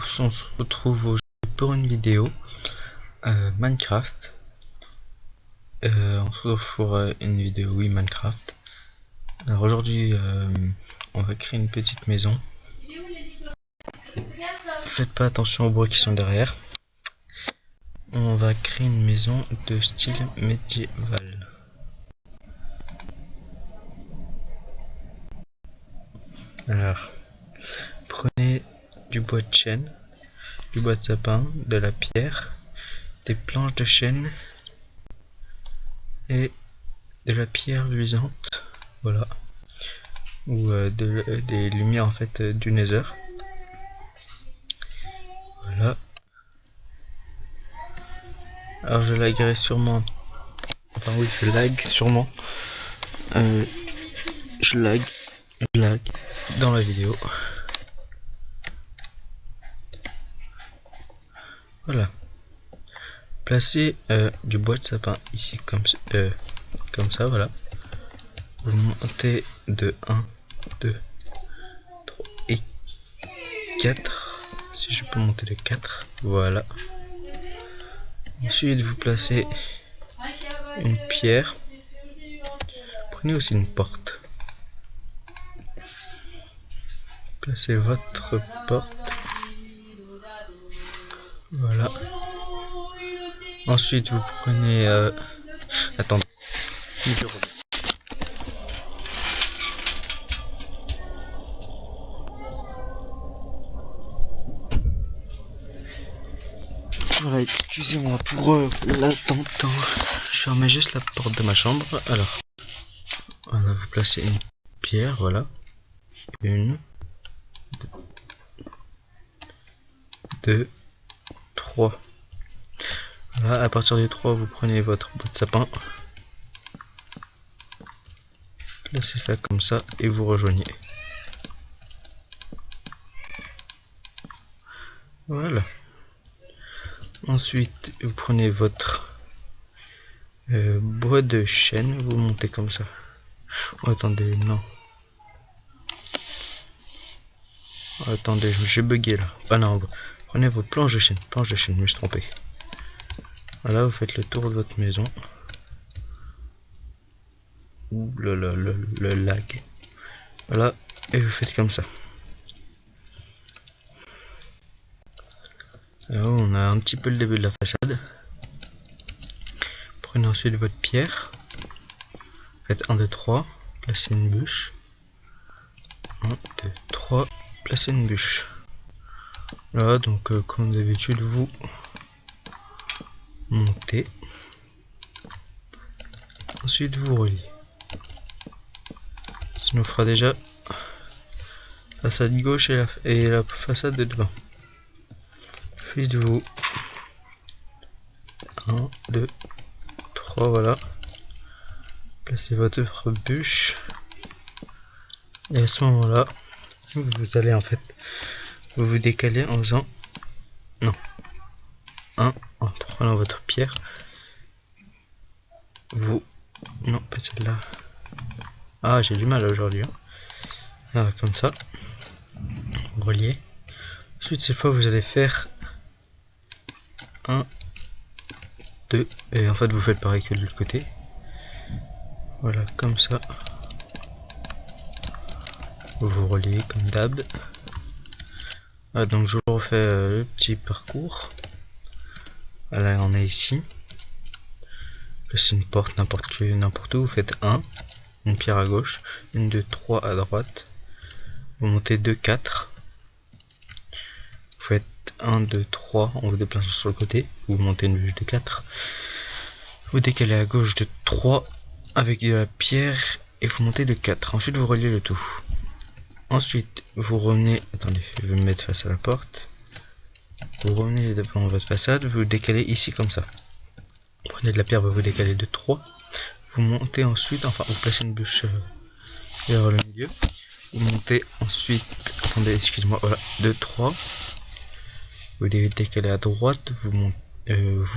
tous, on se retrouve aujourd'hui pour une vidéo Minecraft. On se retrouve pour une vidéo Minecraft. Alors aujourd'hui on va créer une petite maison. Faites pas attention aux bruits qui sont derrière. On va créer une maison de style médiéval. Alors, prenez du bois de chêne, du bois de sapin, de la pierre, des planches de chêne et de la pierre luisante, voilà, ou des lumières en fait du Nether. Voilà. Alors je laguerai sûrement, enfin oui je lag sûrement, je lag dans la vidéo. Voilà. Placez du bois de sapin ici comme ça, voilà. Vous montez de 1, 2, 3 et 4. Si je peux monter de 4, voilà. Ensuite vous placez une pierre. Prenez aussi une porte. Placez votre porte. Voilà. Ensuite vous prenez attendez. Voilà, excusez-moi pour l'attente. Je fermais juste la porte de ma chambre. Alors, voilà, vous placez une pierre, voilà. 1, 2, 3. Voilà, à partir du 3, vous prenez votre bout de sapin. Placez ça comme ça et vous rejoignez. Voilà. Ensuite, vous prenez votre bois de chêne, vous montez comme ça. Oh, attendez, non. Oh, attendez, j'ai bugué là. Ah non, prenez votre planche de chêne, je me suis trompé. Voilà, vous faites le tour de votre maison. Ouh, le lag. Voilà, et vous faites comme ça. Alors, on a un petit peu le début de la façade. Prenez ensuite votre pierre. Faites 1, 2, 3. Placez une bûche. 1, 2, 3. Placez une bûche. Voilà, donc comme d'habitude, vous montez. Ensuite, vous reliez. Ça nous fera déjà la façade gauche et la façade de devant. Ensuite, vous 1, 2, 3, voilà. Placez votre bûche. Et à ce moment-là, vous allez en fait, vous vous décalez en faisant, non, en prenant votre pierre. Vous, non, pas celle-là. Ah, j'ai du mal aujourd'hui. Ah, comme ça. Relier. Ensuite, cette fois, vous allez faire 1, 2, et en fait, vous faites pareil que de l'autre côté. Voilà, comme ça. Vous reliez comme d'hab. Ah, donc, je vous refais le petit parcours. Voilà, on est ici. C'est une porte n'importe où. Vous faites 1, une pierre à gauche, 1, 2, 3 à droite. Vous montez 2, 4. Vous faites 1, 2, 3 en vous déplaçant sur le côté. Vous montez une bûche de 4. Vous décalez à gauche de 3 avec de la pierre et vous montez de 4. Ensuite, vous reliez le tout. Ensuite, vous revenez. Attendez, je vais me mettre face à la porte. Vous revenez devant votre façade. Vous décalez ici comme ça. Prenez de la pierre, vous décalez de 3. Vous montez ensuite, enfin, vous placez une bûche vers le milieu. Vous montez ensuite, attendez, excusez-moi, voilà, de 3. Vous décalez à droite, vous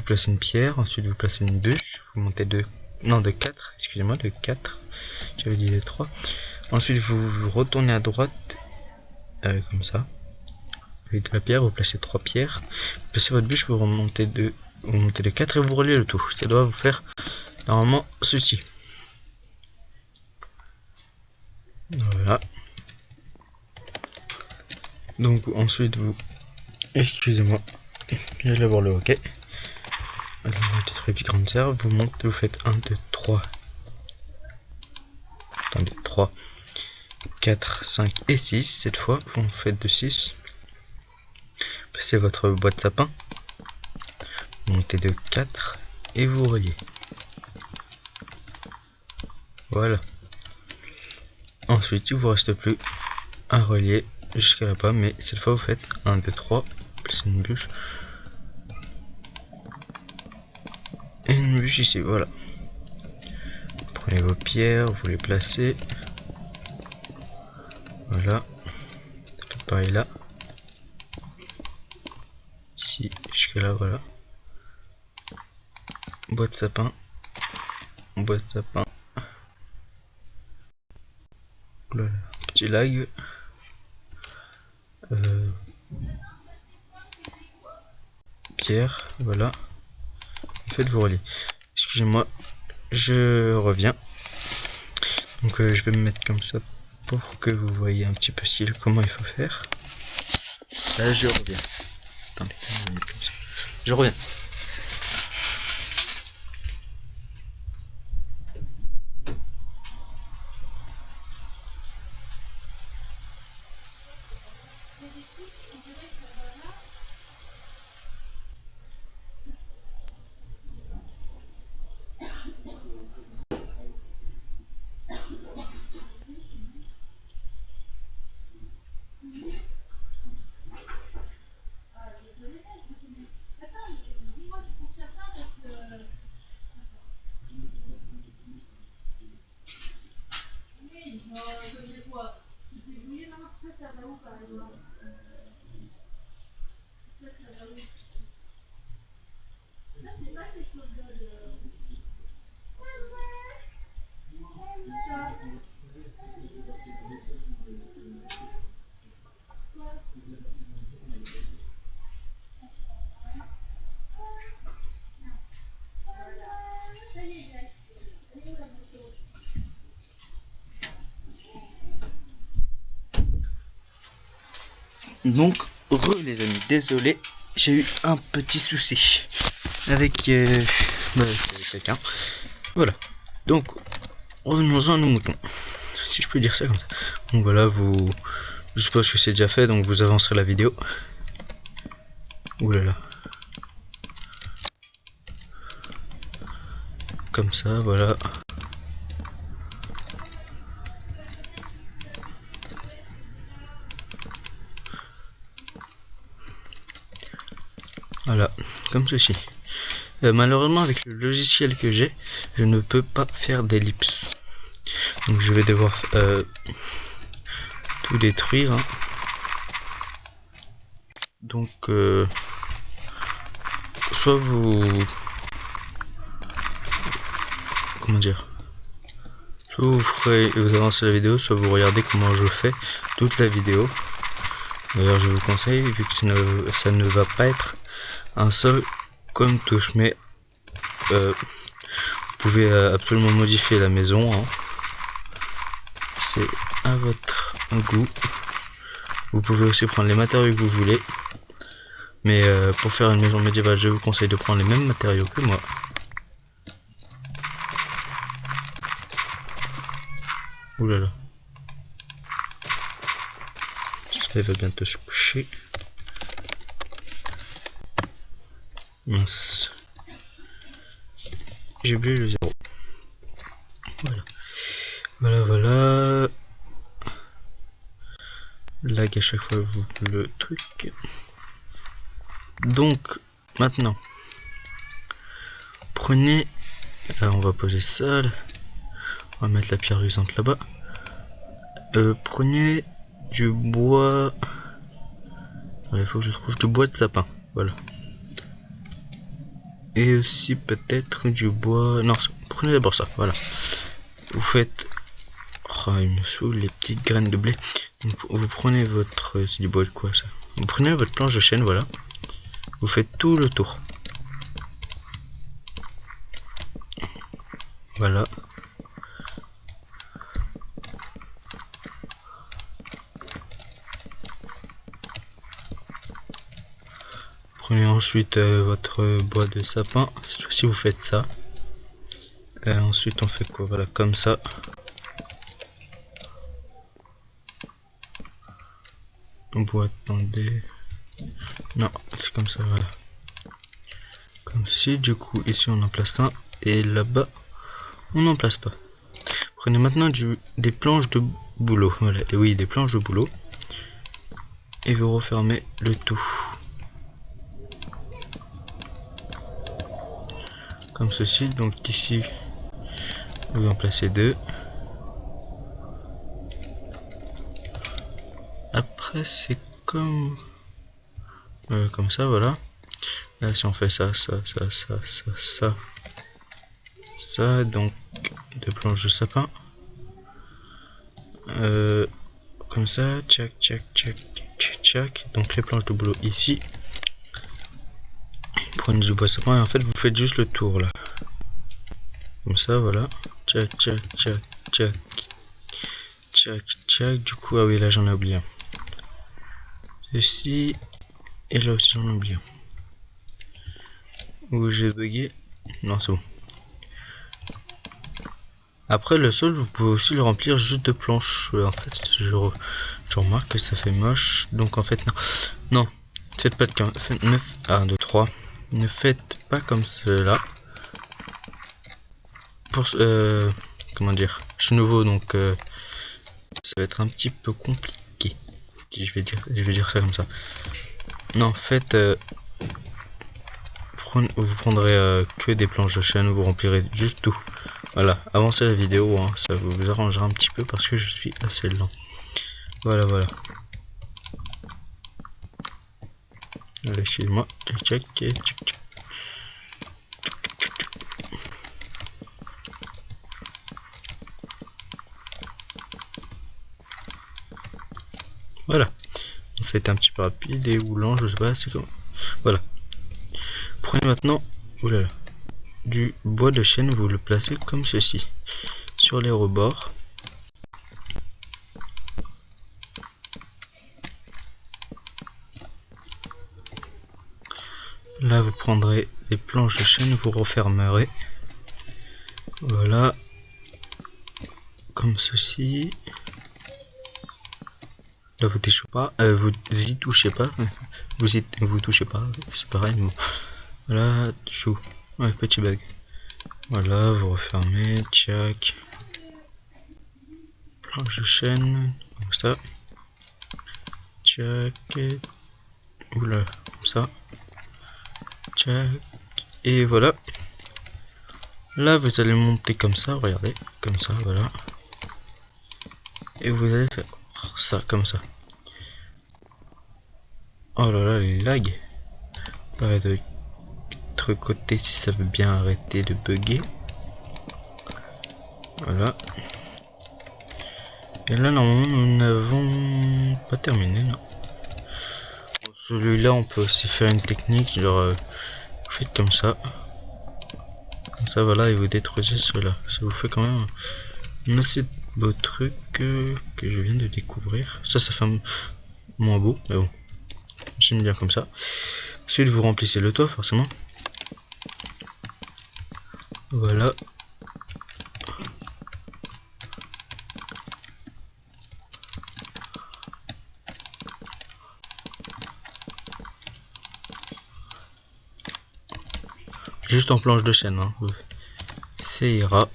placez une pierre, ensuite vous placez une bûche, vous montez de 4, excusez-moi, de 4. J'avais dit de 3. Ensuite, vous retournez à droite, comme ça. avec de la pierre, vous placez 3 pierres, vous placez votre bûche, vous montez de 4 et vous reliez le tout. Ça doit vous faire normalement ceci. Voilà. Donc ensuite vous, excusez-moi, je vais voir le hockey. Allez, vous mettez les petites grandes serres, vous montez, vous faites 1, 2, 3. Attendez, 3, 4, 5 et 6 cette fois, vous faites de 6. Placez votre boîte de sapin, montez de 4 et vous reliez. Voilà. Ensuite, il vous reste plus à relier jusqu'à là-bas, mais cette fois vous faites 1, 2, 3, placez une bûche. Et une bûche ici, voilà. Prenez vos pierres, vous les placez. Voilà. Faites pareil là. Ici, jusqu'à là, voilà. Boîte de sapin. Boîte de sapin. Voilà. Petit lag. Pierre, voilà. Faites-vous relier. Excusez-moi, je reviens. Donc je vais me mettre comme ça pour que vous voyez un petit peu comment il faut faire. Là je reviens. Attendez, je reviens. Donc, les amis, désolé, j'ai eu un petit souci avec quelqu'un. Voilà. Donc, revenons-en à nos moutons, si je peux dire ça comme ça. Donc voilà, je suppose que c'est déjà fait, donc vous avancerez la vidéo. Ouh là là. Comme ça, voilà. Voilà, comme ceci. Malheureusement, avec le logiciel que j'ai, je ne peux pas faire d'ellipse. Donc je vais devoir tout détruire. Hein. Donc, soit vous... Comment dire? Soit vous avancez la vidéo, soit vous regardez comment je fais toute la vidéo. D'ailleurs, je vous conseille, vu que ça ne va pas être un seul comme touche, mais vous pouvez absolument modifier la maison. Hein. C'est à votre goût. Vous pouvez aussi prendre les matériaux que vous voulez. Mais pour faire une maison médiévale, je vous conseille de prendre les mêmes matériaux que moi. Ouh là là. Ça va bientôt se coucher. Mince. J'ai oublié le 0. Voilà. Voilà. Lag à chaque fois le truc. Donc, maintenant. Prenez. Là, on va poser ça. Là. On va mettre la pierre luisante là-bas. Prenez du bois. Il faut que je trouve du bois de sapin. Voilà. Et aussi peut-être du bois. Non, prenez d'abord ça. Voilà. Vous faites. Oh, il me saoule les petites graines de blé. Donc, vous prenez votre. C'est du bois de quoi ça? Vous prenez votre planche de chêne, voilà. Vous faites tout le tour. Voilà. Prenez ensuite votre bois de sapin. Cette fois-ci vous faites ça. Ensuite on fait quoi? Voilà, comme ça. Bois, attendez. Non, c'est comme ça, voilà. Comme ceci, du coup ici on en place un. Et là-bas, on n'en place pas. Prenez maintenant des planches de boulot. Voilà, et oui, des planches de boulot. Et vous refermez le tout. Comme ceci, donc ici, vous en placez deux. Après, c'est comme ça, voilà. Là, si on fait ça, donc deux planches de sapin. Comme ça, tchac, tchac, tchac, tchac, tchac. Donc les planches de boulot ici. Prenez du bois sapin et en fait vous faites juste le tour là. Comme ça, voilà. Tchac, tchac, tchac, tchac, tchac, tchac. Du coup, ah oui, là j'en ai oublié un. Ceci, et là aussi j'en ai oublié un. Où j'ai bugué. Non, c'est bon. Après le sol, vous pouvez aussi le remplir juste de planches. En fait, je remarque que ça fait moche. Donc en fait, non. Faites pas de 9, 1, 2, 3. Ne faites pas comme cela. Pour comment dire, je suis nouveau donc ça va être un petit peu compliqué. Je vais dire ça comme ça. Non, faites vous prendrez que des planches de chêne, vous remplirez juste tout. Voilà, avancez la vidéo, hein, ça vous arrangera un petit peu parce que je suis assez lent. Voilà, voilà. Allez, excusez-moi. Check, check, check, check. Voilà. Ça a été un petit peu rapide et ou lent, je sais pas, c'est comme. Voilà. Prenez maintenant oulala, du bois de chêne, vous le placez comme ceci sur les rebords. Là vous prendrez des planches de chêne, vous refermerez. Voilà. Comme ceci. Là vous touchez pas, vous y touchez pas, vous touchez pas, c'est pareil. Bon. Voilà, chou, ouais, petit bug. Voilà, vous refermez, tchac. Planche de chêne, comme ça. Tchac. Oula, comme ça. Tchac. Et voilà. Là vous allez monter comme ça, regardez, comme ça, voilà. Et vous allez faire ça, comme ça. Oh là là, les lags. Pas de l'autre côté si ça veut bien arrêter de bugger. Voilà. Et là normalement nous n'avons pas terminé, non. Celui-là on peut aussi faire une technique, genre vous faites comme ça. Comme ça voilà, et vous détruisez cela. Ça vous fait quand même un assez beau truc que je viens de découvrir. Ça fait moins beau, mais bon. J'aime bien comme ça. Ensuite vous remplissez le toit forcément. Voilà. Juste en planche de chêne, hein. Ça ira.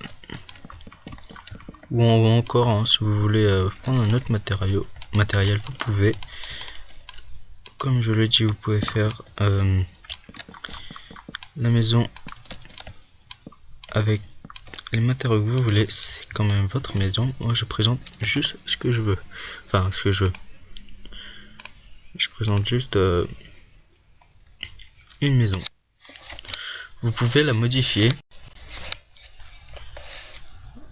Ou encore, hein, si vous voulez prendre un autre matériel, vous pouvez. Comme je l'ai dit, vous pouvez faire la maison avec les matériaux que vous voulez. C'est quand même votre maison. Moi, je présente juste ce que je veux. Enfin, ce que je veux. Je présente juste une maison. Vous pouvez la modifier.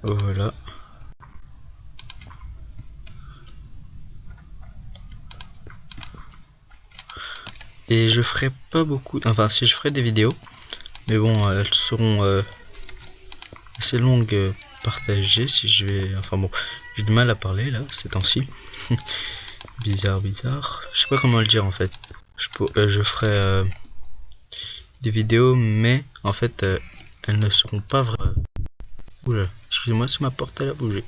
Voilà. Et je ferai pas beaucoup, enfin si je ferai des vidéos, mais bon elles seront assez longues partagées si je vais, enfin bon, j'ai du mal à parler là ces temps-ci. bizarre, je sais pas comment le dire en fait. Je ferai des vidéos, mais en fait elles ne seront pas vraies. Oula, excusez-moi, c'est ma porte, elle a bougé.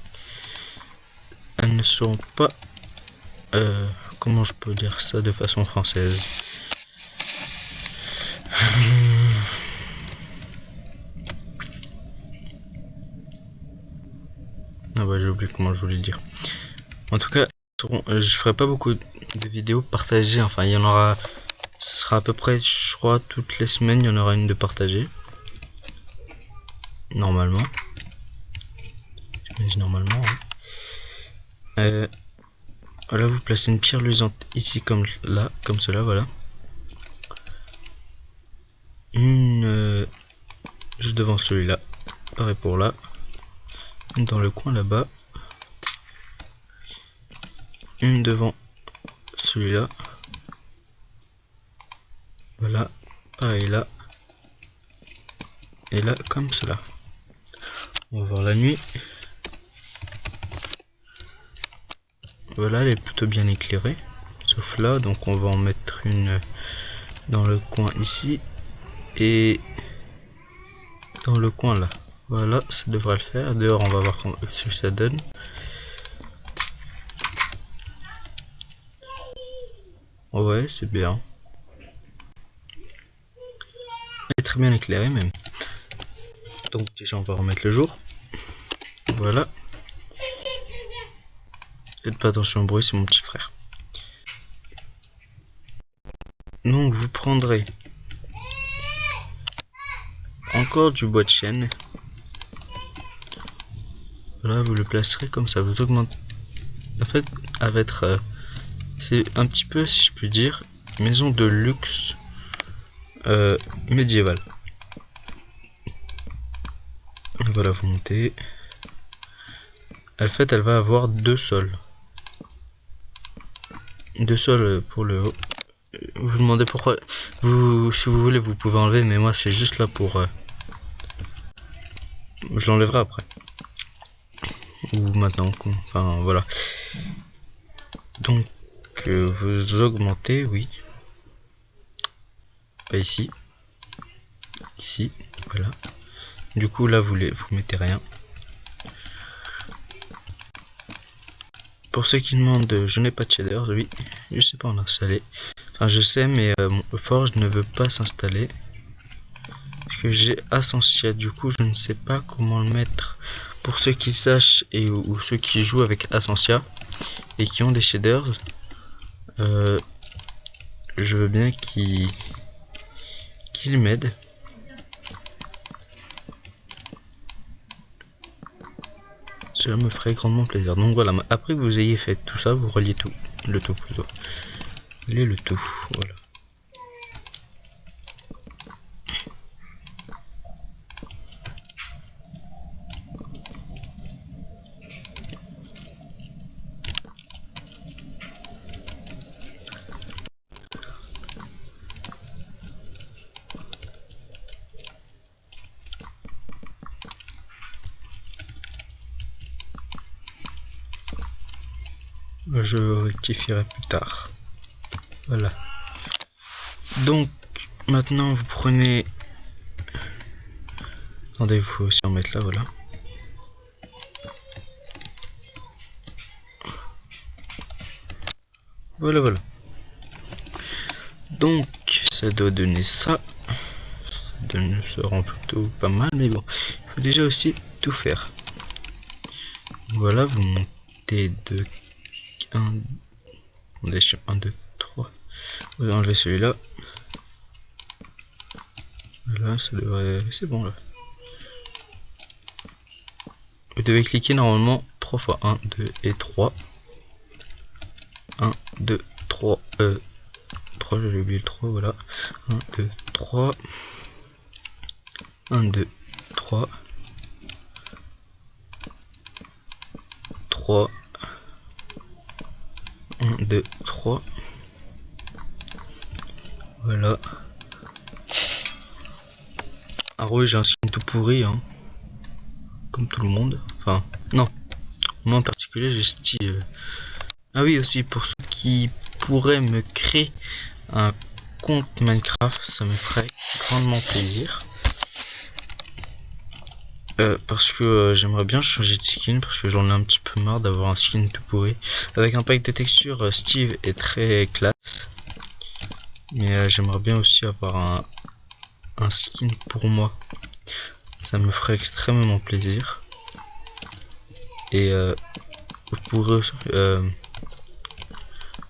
Elles ne seront pas comment je peux dire ça de façon française. Ah bah j'ai oublié comment je voulais le dire. En tout cas, je ferai pas beaucoup de vidéos partagées. Enfin, il y en aura. Ce sera à peu près, je crois, toutes les semaines, il y en aura une de partagée. Normalement. Normalement. Hein. Voilà, vous placez une pierre luisante ici, comme là, comme cela, voilà. Une juste devant celui-là. Pareil pour là. Une dans le coin là-bas. Une devant celui-là. Voilà. Pareil là. Et là, comme cela. On va voir la nuit. Voilà, elle est plutôt bien éclairée. Sauf là, donc on va en mettre une dans le coin ici. Et dans le coin là. Voilà, ça devrait le faire. Dehors, on va voir ce que ça donne. Ouais, c'est bien. Elle est très bien éclairée même. Donc déjà, on va remettre le jour. Voilà. Faites pas attention au bruit, c'est mon petit frère. Donc vous prendrez encore du bois de chêne. Voilà, vous le placerez comme ça. Vous augmentez. En fait, avec c'est un petit peu, si je puis dire, maison de luxe médiévale. Voilà, vous montez. En fait, elle va avoir deux sols. Deux sols pour le haut. Vous vous demandez pourquoi. Si vous voulez, vous pouvez enlever, mais moi, c'est juste là pour. Je l'enlèverai après. Ou maintenant. Enfin, voilà. Donc, vous augmentez, oui. Pas ici. Ici, voilà. Du coup, là, vous mettez rien. Pour ceux qui demandent, je n'ai pas de shader, oui, je sais pas en installer. Enfin, je sais, mais mon Forge ne veut pas s'installer. Parce que j'ai Ascensia, du coup, je ne sais pas comment le mettre. Pour ceux qui sachent ou ceux qui jouent avec Ascensia et qui ont des shaders, je veux bien qu'ils m'aident. Cela me ferait grandement plaisir. Donc voilà, après que vous ayez fait tout ça, vous reliez tout. Le tout plutôt. Le tout, voilà. Je rectifierai plus tard. Voilà. Donc, maintenant, vous prenez... Attendez, il faut aussi en mettre là, voilà. Voilà, voilà. Donc, ça doit donner ça. Ça rend plutôt pas mal, mais bon. Il faut déjà aussi tout faire. Voilà, vous montez de 1, 2, 3. Vous enlevez celui-là. Voilà, ça devrait... C'est bon, là. Vous devez cliquer normalement 3 fois. 1, 2 et 3. 1, 2, 3. 3, j'ai oublié le 3, voilà. 1, 2, 3. 1, 2, 3. 3. 1, 2, 3. Voilà. Ah oui, j'ai un skin tout pourri, hein. Comme tout le monde. Enfin, non. Moi en particulier, j'ai Steve. Ah oui, aussi, pour ceux qui pourraient me créer un compte Minecraft, ça me ferait grandement plaisir. Parce que j'aimerais bien changer de skin, parce que j'en ai un petit peu marre d'avoir un skin tout pourri. Avec un pack de textures, Steve est très classe. Mais j'aimerais bien aussi avoir un skin pour moi. Ça me ferait extrêmement plaisir. Et vous pourrez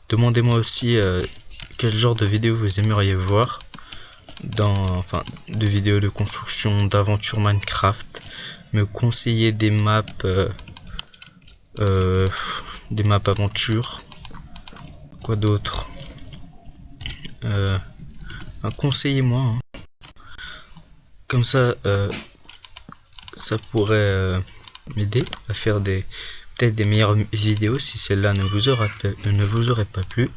demandez-moi aussi quel genre de vidéo vous aimeriez voir. Enfin, de vidéos de construction, d'aventure Minecraft. Me conseiller des maps aventure. Quoi d'autre? Conseillez-moi, hein. Comme ça ça pourrait m'aider à faire peut-être des meilleures vidéos si celle-là ne vous aurait pas plu.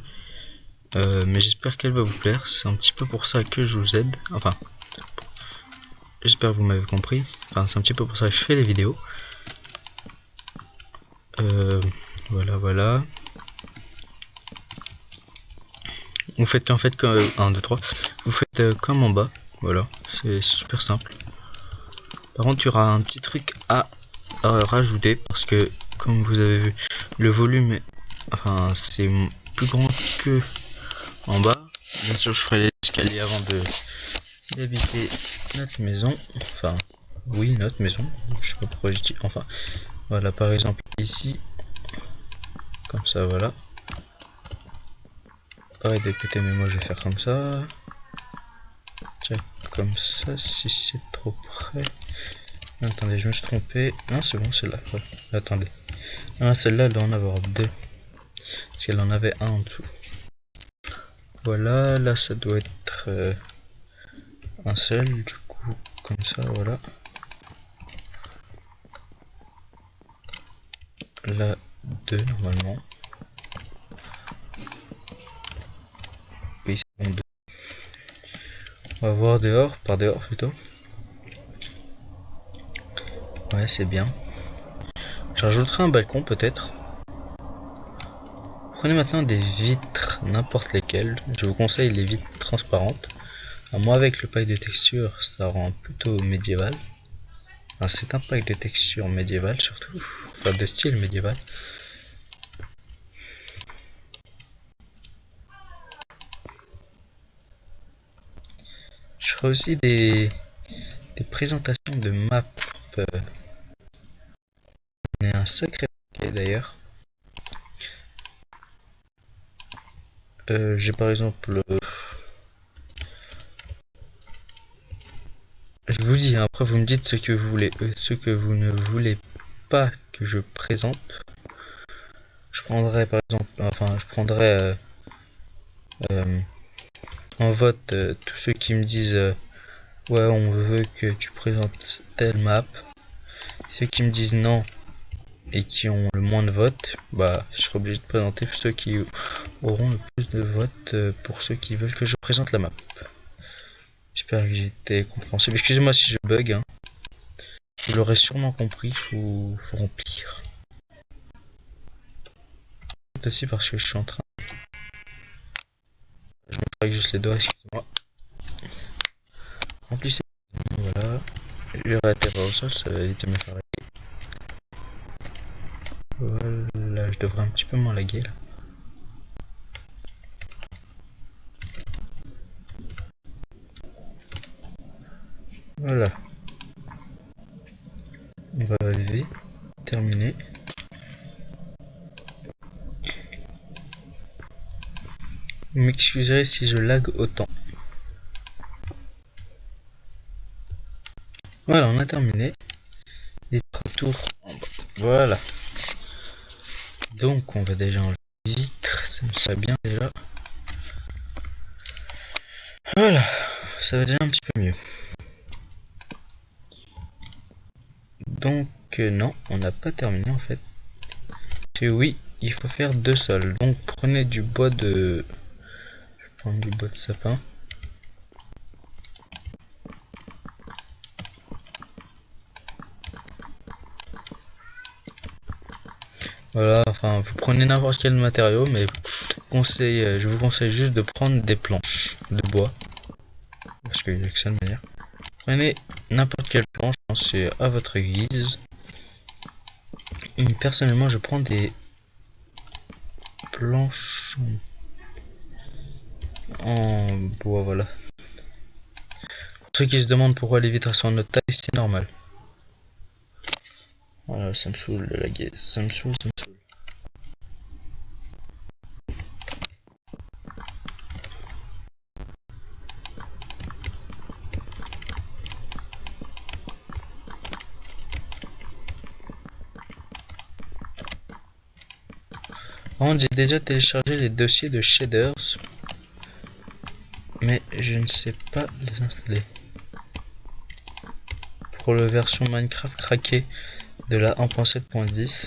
Mais j'espère qu'elle va vous plaire. C'est un petit peu pour ça que je vous aide. Enfin, j'espère que vous m'avez compris. Enfin, c'est un petit peu pour ça que je fais les vidéos. Voilà. Vous faites en fait comme 1, 2, 3. Vous faites comme en bas. Voilà, c'est super simple. Par contre, il y aura un petit truc à rajouter parce que, comme vous avez vu, le volume, enfin, c'est plus grand que en bas. Bien sûr, je ferai l'escalier avant d'habiter notre maison. Enfin, oui, notre maison. Je sais pas pourquoi je dis. Enfin, voilà, par exemple ici, comme ça, voilà. Pareil de côté, mais moi je vais faire comme ça. Tiens, comme ça, si c'est trop près. Attendez, je me suis trompé. Non, c'est bon, c'est là. Ouais. Attendez. Ah, celle-là, elle doit en avoir deux. Parce qu'elle en avait un en dessous. Voilà, là, ça doit être un seul. Du coup, comme ça, voilà. Là, deux, normalement. Oui, c'est bon, deux. On va voir dehors, par dehors plutôt. Ouais, c'est bien. Je rajouterai un balcon peut-être. Prenez maintenant des vitres, n'importe lesquelles. Je vous conseille les vitres transparentes. Alors moi avec le pack de texture, ça rend plutôt médiéval. Enfin, c'est un pack de texture médiéval surtout. Enfin de style médiéval. Je ferai aussi des présentations de maps. On est un sacré paquet d'ailleurs. J'ai par exemple... je vous dis, après vous me dites ce que vous voulez, ce que vous ne voulez pas que je présente. Je prendrai par exemple, enfin je prendrai en vote tous ceux qui me disent ouais on veut que tu présentes telle map. Ceux qui me disent non et qui ont le moins de votes, bah je serai obligé de présenter ceux qui auront le plus de votes pour ceux qui veulent que je présente la map. J'espère que j'ai été compréhensible. Excusez-moi si je bug, hein. Vous l'aurez sûrement compris, faut remplir. Aussi parce que je suis en train. Je me travaille juste les doigts, excusez-moi. Remplissez. Voilà. Je vais atterrir au sol, ça va éviter de me faire laguer. Voilà, je devrais un petit peu moins laguer là. Voilà. On va vite terminer. Vous m'excuserez si je lag autant. Voilà, on a terminé. Les 3 tours en bas. Voilà. Donc on va déjà enlever les vitres, ça me serait bien déjà. Voilà, ça va déjà un petit peu mieux. Donc non, on n'a pas terminé en fait. Et oui, il faut faire 2 sols. Donc prenez du bois de... Je vais prendre du bois de sapin. Voilà, enfin vous prenez n'importe quel matériau, mais je vous conseille juste de prendre des planches de bois, parce qu'il n'y a que ça de manière. Prenez n'importe quelle planche, c'est à votre guise. Personnellement, je prends des planches en bois, voilà. Pour ceux qui se demandent pourquoi les vitres sont de notre taille, c'est normal. Voilà, ça me saoule de laguer, ça me saoule. J'ai déjà téléchargé les dossiers de shaders, mais je ne sais pas les installer. Pour la version Minecraft craquée de la 1.7.10.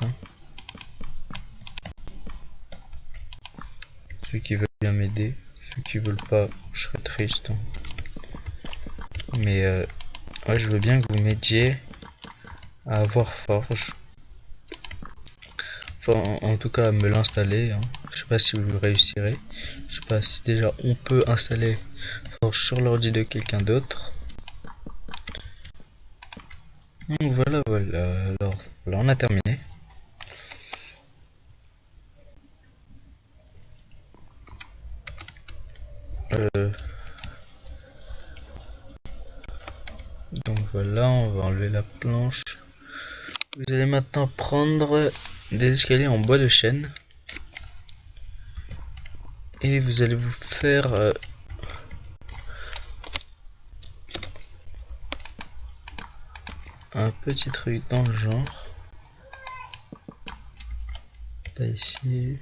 Ceux qui veulent bien m'aider, ceux qui veulent pas, je serais triste. Mais ouais, je veux bien que vous m'aidiez à avoir Forge. Enfin, en tout cas, à me l'installer. Je sais pas si vous réussirez. Je sais pas si déjà on peut installer Forge sur l'ordi de quelqu'un d'autre. Donc voilà. Alors, voilà, on a terminé. Donc voilà, on va enlever la planche. Vous allez maintenant prendre des escaliers en bois de chêne. Et vous allez vous faire un petit truc dans le genre. Pas ici.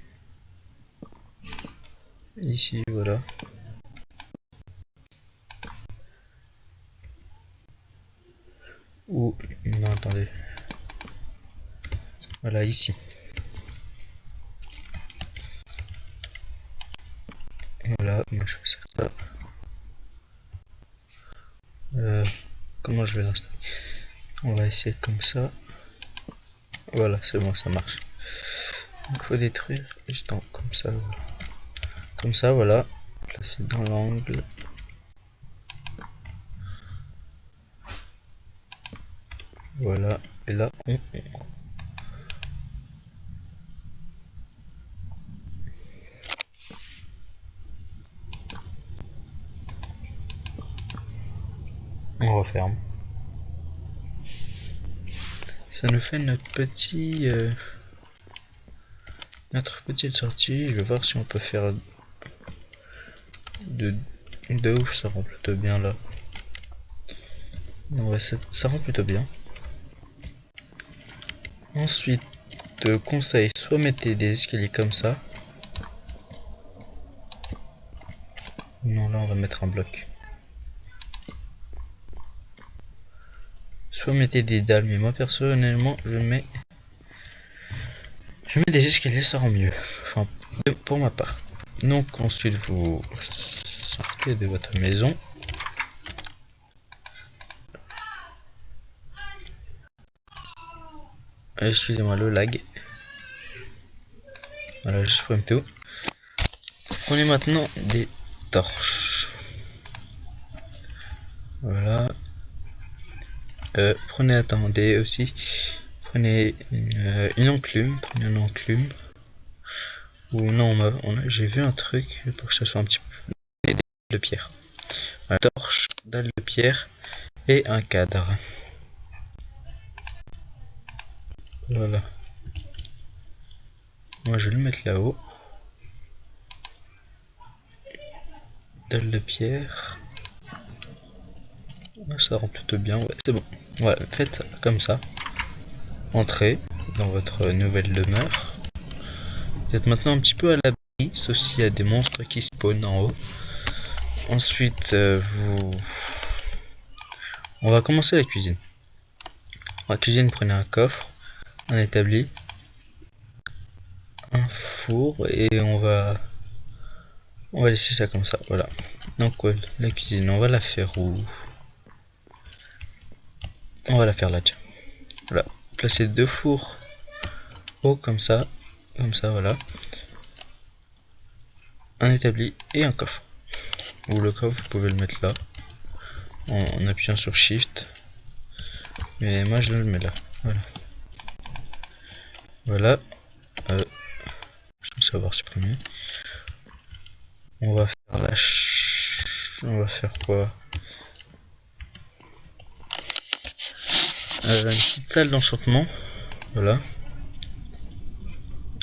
Ici, voilà. Ou, non, attendez. Voilà, ici. Voilà, moi je fais ça. Comment je vais l'installer? On va essayer comme ça. Voilà, c'est bon, ça marche. Donc faut détruire juste comme ça. Voilà. Comme ça, voilà. Placer dans l'angle. Voilà. Et là, on referme. Ça nous fait notre petite sortie. Je vais voir si on peut faire de ouf. Ça rend plutôt bien là. Non, ouais, ça rend plutôt bien. Ensuite, conseil, soit mettez des escaliers comme ça. Non, là on va mettre un bloc. Soit mettez des dalles, mais moi personnellement je mets des escaliers, ça rend mieux. Enfin, pour ma part. Donc ensuite vous sortez de votre maison. Excusez-moi le lag. Voilà, je supprime tout. Prenez maintenant des torches. Voilà. Attendez aussi. Prenez une enclume. Prenez une enclume. Ou non, j'ai vu un truc pour que ça soit un petit peu de pierre. Voilà, torche, dalle de pierre et un cadre. Voilà. Moi je vais le mettre là-haut. Dalle de pierre. Ça rend plutôt bien, ouais, c'est bon. Voilà, faites comme ça. Entrez dans votre nouvelle demeure. Vous êtes maintenant un petit peu à l'abri, sauf s'il y a des monstres qui spawnent en haut. Ensuite, on va commencer la cuisine. La cuisine, prenez un coffre, un établi, un four et on va laisser ça comme ça. Voilà. Donc ouais, la cuisine, on va la faire où? On va la faire là, tiens. Voilà. Placer deux fours haut comme ça. comme ça, voilà. Un établi et un coffre. Ou le coffre, vous pouvez le mettre là, en appuyant sur Shift. Mais moi je le mets là, voilà. Voilà. Je vais savoir supprimer. On va faire on va faire quoi? Une petite salle d'enchantement. Voilà.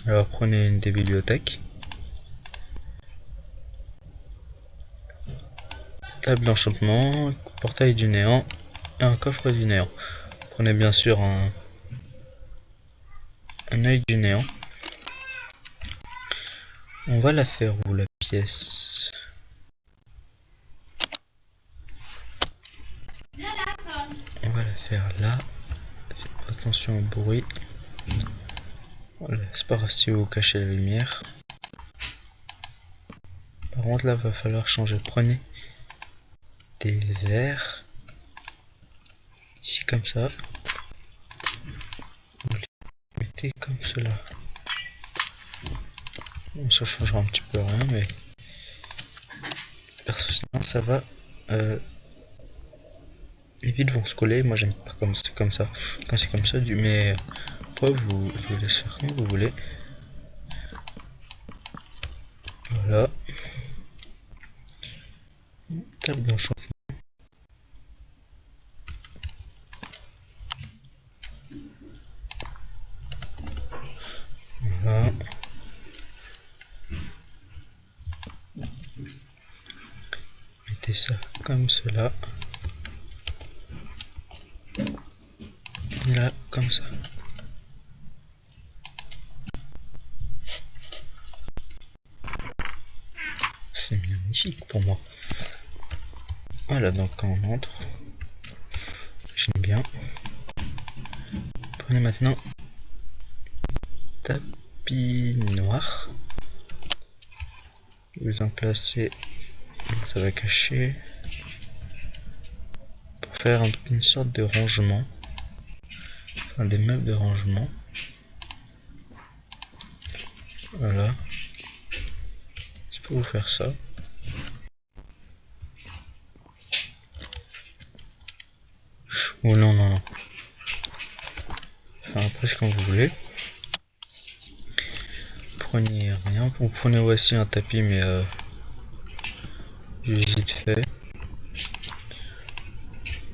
Alors prenez une des bibliothèques. Table d'enchantement, portail du néant et un coffre du néant. Prenez bien sûr un œil du néant. On va la faire où la pièce? On va la faire là. Attention au bruit. Voilà, c'est pas grave si vous cachez la lumière. Par contre là va falloir changer. Prenez des verres. Ici comme ça. Vous les mettez comme cela. Bon, ça changera un petit peu rien, mais personnellement ça va. Les vides vont se coller. Moi j'aime pas comme c'est comme ça. Quand c'est comme ça, mais après je vous laisse faire comme vous voulez. Voilà. Table d'enchantement. Voilà. Mettez ça comme cela. Et là, comme ça. C'est magnifique pour moi. Voilà, donc quand on entre, j'aime bien. Prenez maintenant tapis noir. Vous en placez, ça va cacher. Pour faire une sorte de rangement. Enfin, des meubles de rangement. Voilà. Je peux vous faire ça. Ou non, non, non. Enfin, après, c'est quand vous voulez. Prenez rien. Vous prenez aussi un tapis, mais juste vite fait.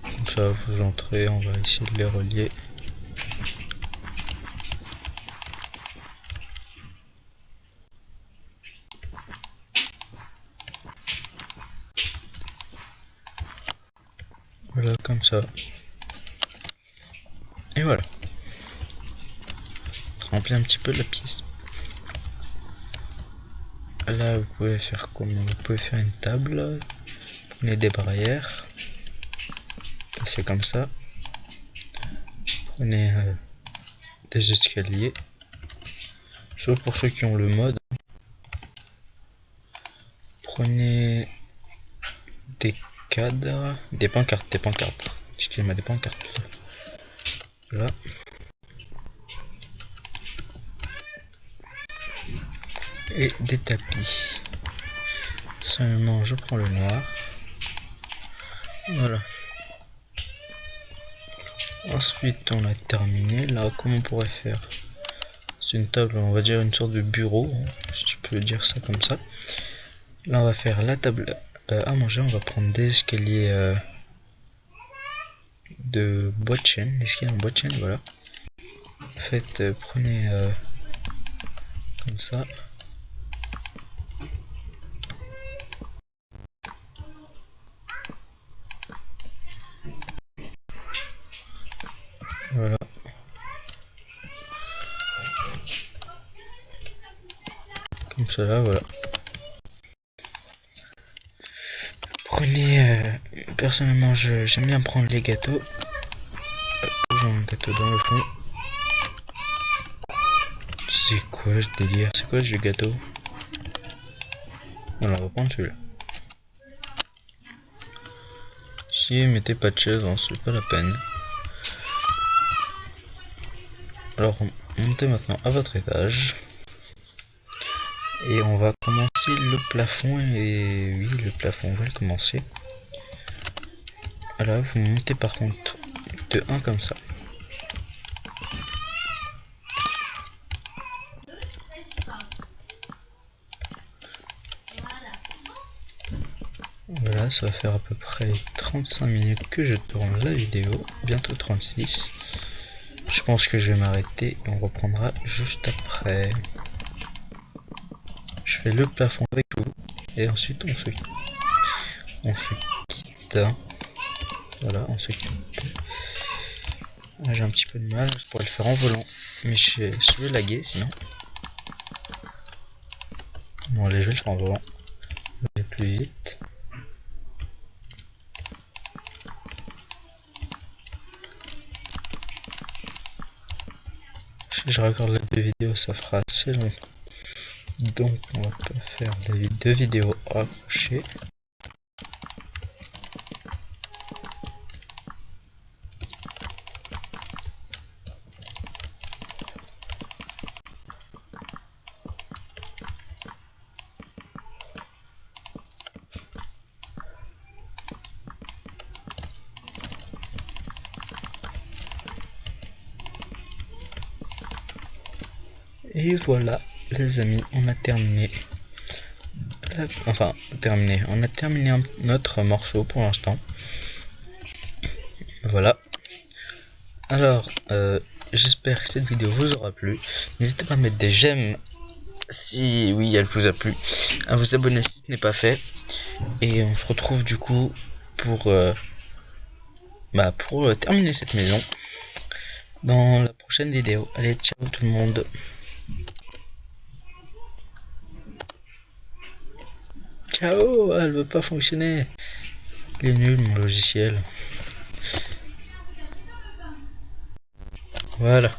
Comme ça, vous entrez. On va essayer de les relier. Voilà, comme ça. Et voilà. Remplir un petit peu la pièce. Là, vous pouvez faire comment? Vous pouvez faire une table. Prenez des barrières. C'est comme ça. Prenez des escaliers. Sauf pour ceux qui ont le mode. Prenez des cadres. Des pancartes. Excusez-moi, des pancartes. Là. Et des tapis. Seulement je prends le noir. Voilà. Ensuite on a terminé. Là, comment on pourrait faire? C'est une table, on va dire une sorte de bureau, si tu peux dire ça comme ça. Là on va faire la table à manger. On va prendre des escaliers de bois de chêne. L'escalier en bois de chêne, voilà. Faites, prenez comme ça. Voilà. Comme cela, voilà. Prenez, personnellement j'aime bien prendre les gâteaux. J'ai un gâteau dans le fond. C'est quoi ce délire? C'est quoi ce gâteau? Voilà, on va prendre celui-là. Si mettez pas de chaise, hein, c'est pas la peine. Alors montez maintenant à votre étage. Et on va commencer le plafond. Et oui, le plafond, on va le commencer. Là, vous montez par contre de 1 comme ça. Voilà, ça va faire à peu près 35 minutes que je tourne la vidéo, bientôt 36. Je pense que je vais m'arrêter et on reprendra juste après. Je fais le plafond avec vous et ensuite on se quitte. Voilà, on se quitte. Ah, j'ai un petit peu de mal, je pourrais le faire en volant, mais je vais laguer sinon. Bon allez, je vais le faire en volant. Je vais aller plus vite. Si je regarde la vidéo, ça fera assez long. Donc on va pas faire deux vidéos accrochées. Et voilà les amis, on a terminé. On a terminé notre morceau pour l'instant. Voilà. Alors, j'espère que cette vidéo vous aura plu. N'hésitez pas à mettre des j'aime si oui elle vous a plu, à vous abonner si ce n'est pas fait. Et on se retrouve du coup pour terminer cette maison dans la prochaine vidéo. Allez, ciao tout le monde. Ciao, elle veut pas fonctionner. Il est nul mon logiciel. Voilà.